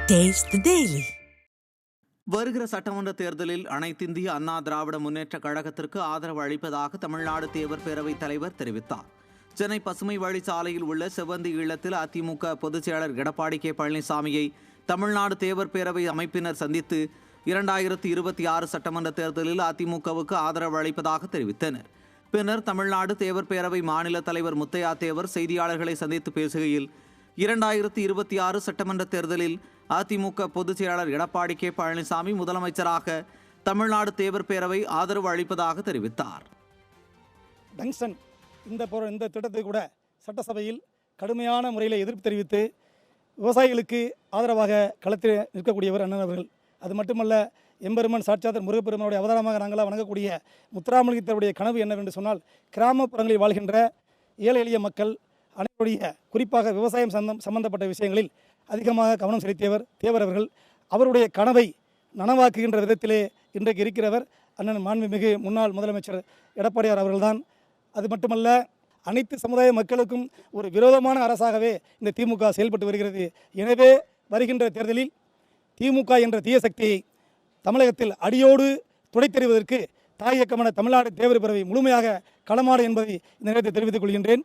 Taste the Daily. வருகிற சட்டமன்ற தேர்தலில் அனைத்திந்திய அண்ணா திராவிட முன்னேற்ற கழகத்திற்கு ஆதரவு அளிப்பதாக தமிழ்நாடு தேவர் பேரவைத் தலைவர் தெரிவித்தார். சென்னை பசுமை வழிச்சாலையில் உள்ள செவ்வந்தி இல்லத்தில் அதிமுக பொதுச் செயலாளர் எடப்பாடி கே பழனிசாமியை தமிழ்நாடு தேவர் பேரவை அமைப்பினர் சந்தித்து 2026 சட்டமன்ற தேர்தலில் அதிமுகவுக்கு ஆதரவு அளிப்பதாக தெரிவித்தனர். பின்னர் தமிழ்நாடு தேவர் பேரவை மாநில தலைவர் முத்தையா தேவர் செய்தியாளர்களை சந்தித்து பேசுகையில் 2026 சட்டமன்ற தேர்தலில் அதிமுக பொதுச் செயலாளர் எடப்பாடி கே பழனிசாமி முதலமைச்சராக தமிழ்நாடு தேவர் பேரவை ஆதரவு அளிப்பதாக தெரிவித்தார். டங்ஸ்டன் இந்த திட்டத்தை கூட சட்டசபையில் கடுமையான முறையில் எதிர்ப்பு தெரிவித்து விவசாயிகளுக்கு ஆதரவாக களத்தில் நிற்கக்கூடியவர் அண்ணன் அவர்கள். அது மட்டுமல்ல, எம்பெருமன் சாட்சாத்தர் முருகப்பெருமனுடைய அவதாரமாக நாங்களாக வணங்கக்கூடிய முத்துராமலிங்கத்தருடைய கனவு என்னவென்று சொன்னால், கிராமப்புறங்களில் வாழ்கின்ற ஏழை எளிய மக்கள் அனைவருடைய குறிப்பாக விவசாயம் சம்பந்தப்பட்ட விஷயங்களில் அதிகமாக கவனம் செலுத்தியவர் தேவர் அவர்கள். அவருடைய கனவை நனவாக்குகின்ற விதத்திலே இன்றைக்கு இருக்கிறவர் அண்ணன் மாண்புமிகு முன்னாள் முதலமைச்சர் எடப்பாடியார் அவர்கள்தான். அது மட்டுமல்ல, அனைத்து சமுதாய மக்களுக்கும் ஒரு விரோதமான அரசாகவே இந்த திமுக செயல்பட்டு வருகிறது. எனவே வருகின்ற தேர்தலில் திமுக என்ற தீய சக்தியை தமிழகத்தில் அடியோடு துடைத்தெறிவதற்கு தாய் இயக்கமான தமிழ்நாடு தேவர் பேரவை முழுமையாக களமாடும் என்பதை இந்த நேரத்தில் தெரிவித்துக் கொள்கின்றேன்.